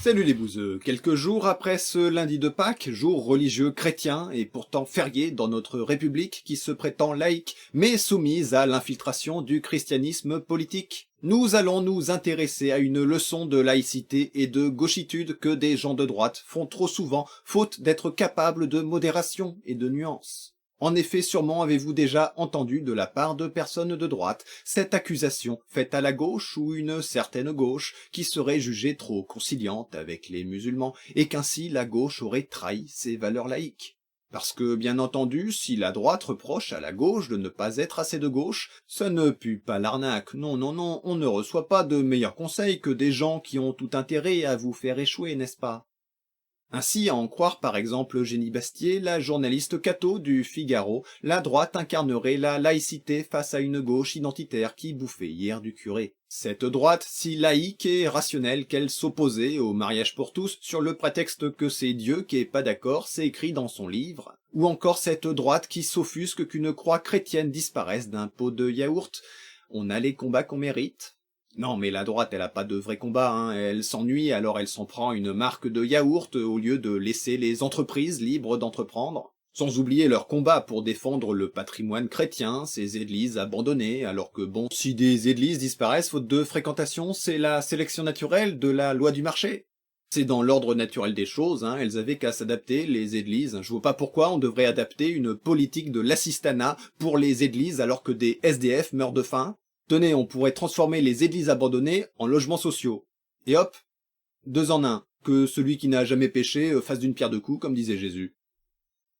Salut les bouseux, quelques jours après ce lundi de Pâques, jour religieux chrétien et pourtant férié dans notre République qui se prétend laïque, mais soumise à l'infiltration du christianisme politique. Nous allons nous intéresser à une leçon de laïcité et de gauchitude que des gens de droite font trop souvent, faute d'être capables de modération et de nuance. En effet, sûrement avez-vous déjà entendu de la part de personnes de droite cette accusation faite à la gauche ou une certaine gauche qui serait jugée trop conciliante avec les musulmans et qu'ainsi la gauche aurait trahi ses valeurs laïques. Parce que, bien entendu, si la droite reproche à la gauche de ne pas être assez de gauche, ça ne pue pas l'arnaque. Non, non, non, on ne reçoit pas de meilleurs conseils que des gens qui ont tout intérêt à vous faire échouer, n'est-ce pas ? Ainsi, à en croire par exemple Eugénie Bastier, la journaliste catho du Figaro, la droite incarnerait la laïcité face à une gauche identitaire qui bouffait hier du curé. Cette droite si laïque et rationnelle qu'elle s'opposait au mariage pour tous sur le prétexte que c'est Dieu qui est pas d'accord, c'est écrit dans son livre. Ou encore cette droite qui s'offusque qu'une croix chrétienne disparaisse d'un pot de yaourt. On a les combats qu'on mérite. Non, mais la droite, elle a pas de vrai combat, hein. Elle s'ennuie, alors elle s'en prend une marque de yaourt au lieu de laisser les entreprises libres d'entreprendre. Sans oublier leur combat pour défendre le patrimoine chrétien, ces églises abandonnées, alors que bon, si des églises disparaissent faute de fréquentation, c'est la sélection naturelle de la loi du marché. C'est dans l'ordre naturel des choses, hein, elles avaient qu'à s'adapter, les églises. Je vois pas pourquoi on devrait adapter une politique de l'assistanat pour les églises alors que des SDF meurent de faim. Tenez, on pourrait transformer les églises abandonnées en logements sociaux. Et hop, 2 en 1, que celui qui n'a jamais péché fasse d'une pierre deux coups, comme disait Jésus.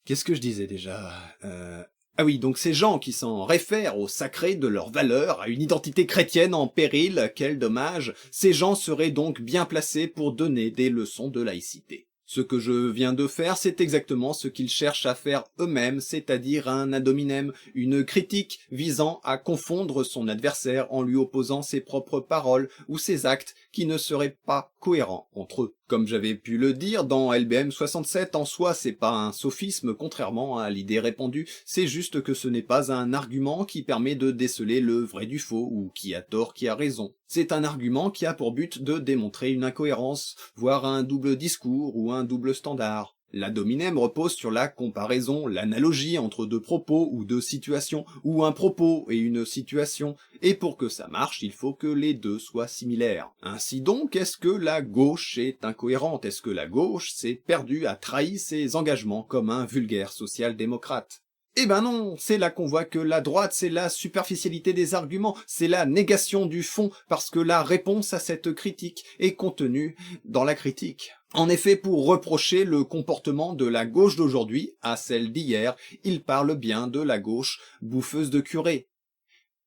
Qu'est-ce que je disais déjà Ah oui, donc ces gens qui s'en réfèrent au sacré de leurs valeurs, à une identité chrétienne en péril, quel dommage, ces gens seraient donc bien placés pour donner des leçons de laïcité. Ce que je viens de faire, c'est exactement ce qu'ils cherchent à faire eux-mêmes, c'est-à-dire un ad hominem, une critique visant à confondre son adversaire en lui opposant ses propres paroles ou ses actes qui ne seraient pas cohérents entre eux. Comme j'avais pu le dire dans LBM 67, en soi, c'est pas un sophisme, contrairement à l'idée répandue, c'est juste que ce n'est pas un argument qui permet de déceler le vrai du faux, ou qui a tort, qui a raison. C'est un argument qui a pour but de démontrer une incohérence, voire un double discours ou un double standard. L'ad hominem repose sur la comparaison, l'analogie entre deux propos ou deux situations, ou un propos et une situation, et pour que ça marche, il faut que les deux soient similaires. Ainsi donc, est-ce que la gauche est incohérente? Est-ce que la gauche s'est perdue, a trahi ses engagements comme un vulgaire social-démocrate? Eh ben non, c'est là qu'on voit que la droite, c'est la superficialité des arguments, c'est la négation du fond, parce que la réponse à cette critique est contenue dans la critique. En effet, pour reprocher le comportement de la gauche d'aujourd'hui à celle d'hier, il parle bien de la gauche bouffeuse de curés.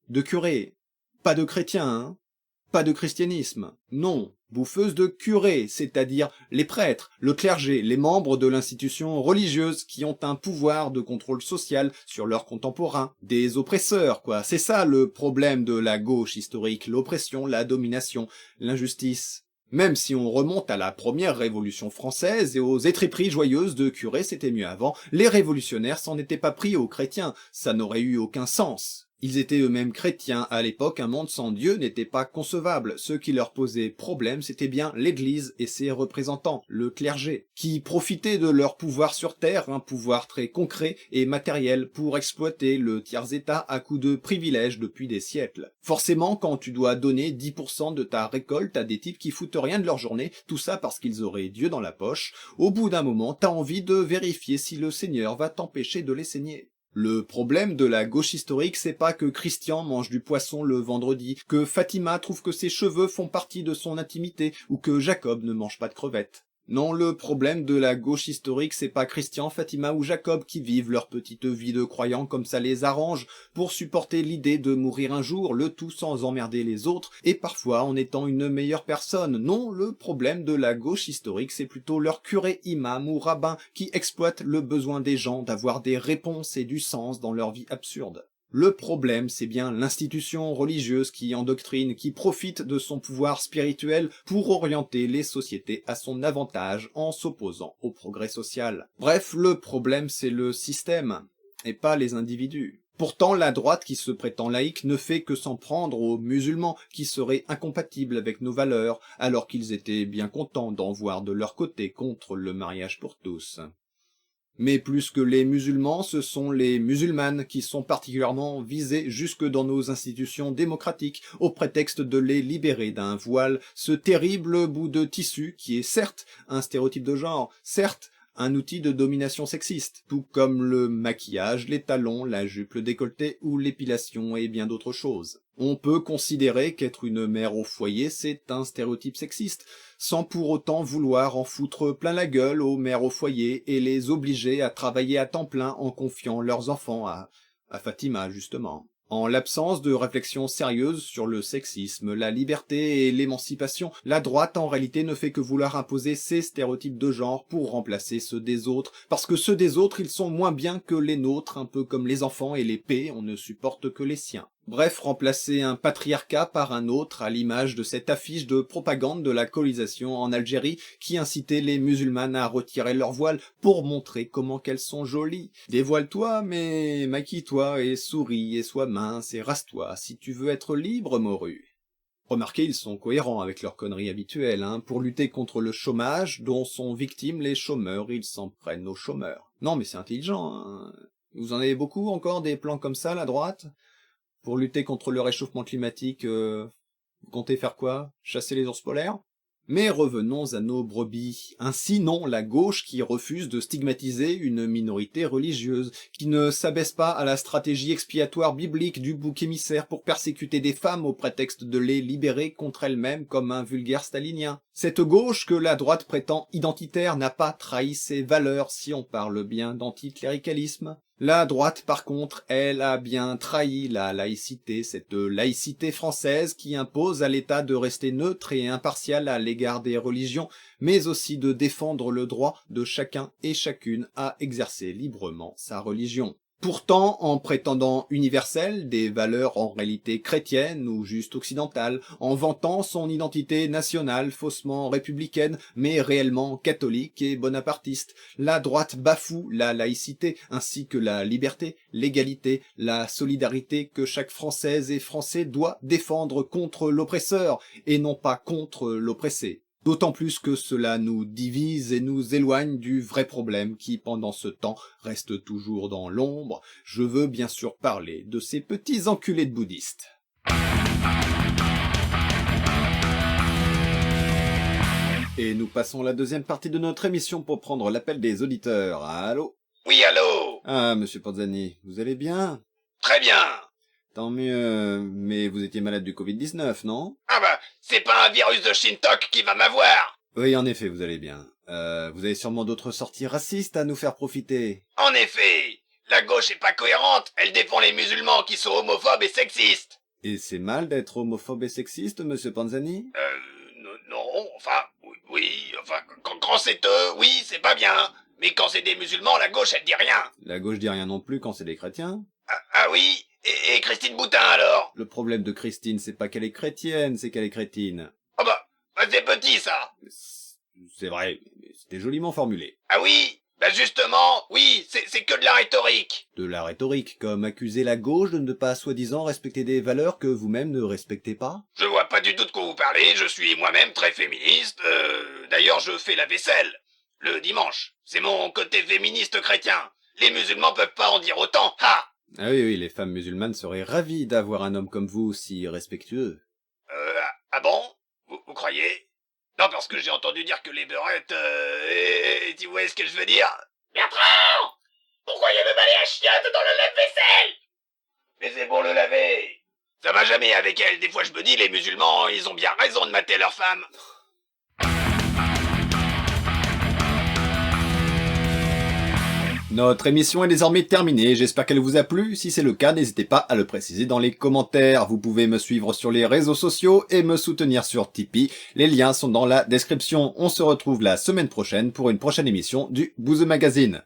De curés, pas de chrétiens, hein. Pas de christianisme, non, bouffeuse de curés, c'est-à-dire les prêtres, le clergé, les membres de l'institution religieuse qui ont un pouvoir de contrôle social sur leurs contemporains, des oppresseurs, quoi. C'est ça le problème de la gauche historique, l'oppression, la domination, l'injustice. Même si on remonte à la première révolution française et aux étriperies joyeuses de curés, c'était mieux avant, les révolutionnaires s'en étaient pas pris aux chrétiens, ça n'aurait eu aucun sens. Ils étaient eux-mêmes chrétiens, à l'époque un monde sans Dieu n'était pas concevable, ce qui leur posait problème c'était bien l'Église et ses représentants, le clergé, qui profitaient de leur pouvoir sur terre, un pouvoir très concret et matériel pour exploiter le tiers-état à coups de privilèges depuis des siècles. Forcément, quand tu dois donner 10% de ta récolte à des types qui foutent rien de leur journée, tout ça parce qu'ils auraient Dieu dans la poche, au bout d'un moment t'as envie de vérifier si le Seigneur va t'empêcher de les saigner. Le problème de la gauche historique, c'est pas que Christian mange du poisson le vendredi, que Fatima trouve que ses cheveux font partie de son intimité, ou que Jacob ne mange pas de crevettes. Non, le problème de la gauche historique, c'est pas Christian, Fatima ou Jacob qui vivent leur petite vie de croyants comme ça les arrange, pour supporter l'idée de mourir un jour, le tout sans emmerder les autres, et parfois en étant une meilleure personne. Non, le problème de la gauche historique, c'est plutôt leur curé, imam ou rabbin qui exploitent le besoin des gens d'avoir des réponses et du sens dans leur vie absurde. Le problème, c'est bien l'institution religieuse qui endoctrine, qui profite de son pouvoir spirituel pour orienter les sociétés à son avantage en s'opposant au progrès social. Bref, le problème, c'est le système, et pas les individus. Pourtant, la droite qui se prétend laïque ne fait que s'en prendre aux musulmans qui seraient incompatibles avec nos valeurs, alors qu'ils étaient bien contents d'en voir de leur côté contre le mariage pour tous. Mais plus que les musulmans, ce sont les musulmanes qui sont particulièrement visés jusque dans nos institutions démocratiques, au prétexte de les libérer d'un voile, ce terrible bout de tissu qui est certes un stéréotype de genre, certes un outil de domination sexiste, tout comme le maquillage, les talons, la jupe, le décolleté ou l'épilation et bien d'autres choses. On peut considérer qu'être une mère au foyer, c'est un stéréotype sexiste, sans pour autant vouloir en foutre plein la gueule aux mères au foyer et les obliger à travailler à temps plein en confiant leurs enfants à Fatima, justement. En l'absence de réflexion sérieuse sur le sexisme, la liberté et l'émancipation, la droite en réalité ne fait que vouloir imposer ses stéréotypes de genre pour remplacer ceux des autres, parce que ceux des autres ils sont moins bien que les nôtres, un peu comme les enfants et les P, on ne supporte que les siens. Bref, remplacer un patriarcat par un autre à l'image de cette affiche de propagande de la colonisation en Algérie qui incitait les musulmanes à retirer leur voile pour montrer comment qu'elles sont jolies. Dévoile-toi, mais maquille-toi et souris et sois mince et rase-toi si tu veux être libre, morue. Remarquez, ils sont cohérents avec leurs conneries habituelles, Pour lutter contre le chômage dont sont victimes les chômeurs, ils s'en prennent aux chômeurs. Non mais c'est intelligent, Vous en avez beaucoup encore des plans comme ça, la droite ? Pour lutter contre le réchauffement climatique, vous comptez faire quoi? Chasser les ours polaires? Mais revenons à nos brebis. Ainsi non, la gauche qui refuse de stigmatiser une minorité religieuse, qui ne s'abaisse pas à la stratégie expiatoire biblique du bouc émissaire pour persécuter des femmes au prétexte de les libérer contre elles-mêmes comme un vulgaire stalinien. Cette gauche que la droite prétend identitaire n'a pas trahi ses valeurs si on parle bien d'anticléricalisme. La droite, par contre, elle a bien trahi la laïcité, cette laïcité française qui impose à l'État de rester neutre et impartial à l'égard des religions, mais aussi de défendre le droit de chacun et chacune à exercer librement sa religion. Pourtant, en prétendant universel des valeurs en réalité chrétiennes ou juste occidentales, en vantant son identité nationale faussement républicaine mais réellement catholique et bonapartiste, la droite bafoue la laïcité ainsi que la liberté, l'égalité, la solidarité que chaque Française et Français doit défendre contre l'oppresseur et non pas contre l'oppressé. D'autant plus que cela nous divise et nous éloigne du vrai problème qui, pendant ce temps, reste toujours dans l'ombre. Je veux bien sûr parler de ces petits enculés de bouddhistes. Et nous passons la deuxième partie de notre émission pour prendre l'appel des auditeurs. Allô? Oui, allô? Ah, monsieur Panzani, vous allez bien? Très bien. Tant mieux, mais vous étiez malade du Covid-19, non? Ah bah, c'est pas un virus de Shintok qui va m'avoir. Oui, en effet, vous allez bien. Vous avez sûrement d'autres sorties racistes à nous faire profiter. En effet, la gauche est pas cohérente, elle défend les musulmans qui sont homophobes et sexistes. Et c'est mal d'être homophobe et sexiste, monsieur Panzani? Non, enfin, oui, enfin, quand c'est eux, oui, c'est pas bien. Mais quand c'est des musulmans, la gauche, elle dit rien. La gauche dit rien non plus quand c'est des chrétiens. Ah oui? Et Christine Boutin, alors? Le problème de Christine, c'est pas qu'elle est chrétienne, c'est qu'elle est crétine. Ah bah, c'est petit, ça. C'est vrai, mais c'était joliment formulé. Ah oui? Bah justement, oui, c'est que de la rhétorique. De la rhétorique, comme accuser la gauche de ne pas soi-disant respecter des valeurs que vous-même ne respectez pas? Je vois pas du tout de quoi vous parlez, je suis moi-même très féministe. D'ailleurs, je fais la vaisselle. Le dimanche. C'est mon côté féministe chrétien. Les musulmans peuvent pas en dire autant, ha! Ah oui, les femmes musulmanes seraient ravies d'avoir un homme comme vous, si respectueux. Ah bon? Vous croyez? Non, parce que j'ai entendu dire que les beurettes, et tu vois ce que je veux dire? Bertrand! Pourquoi il y a le balai à chiottes dans le lave-vaisselle? Mais c'est pour le laver. Ça va jamais avec elle, des fois je me dis, les musulmans, ils ont bien raison de mater leurs femmes. Notre émission est désormais terminée, j'espère qu'elle vous a plu. Si c'est le cas, n'hésitez pas à le préciser dans les commentaires. Vous pouvez me suivre sur les réseaux sociaux et me soutenir sur Tipeee. Les liens sont dans la description. On se retrouve la semaine prochaine pour une prochaine émission du Bouzeux Magazine.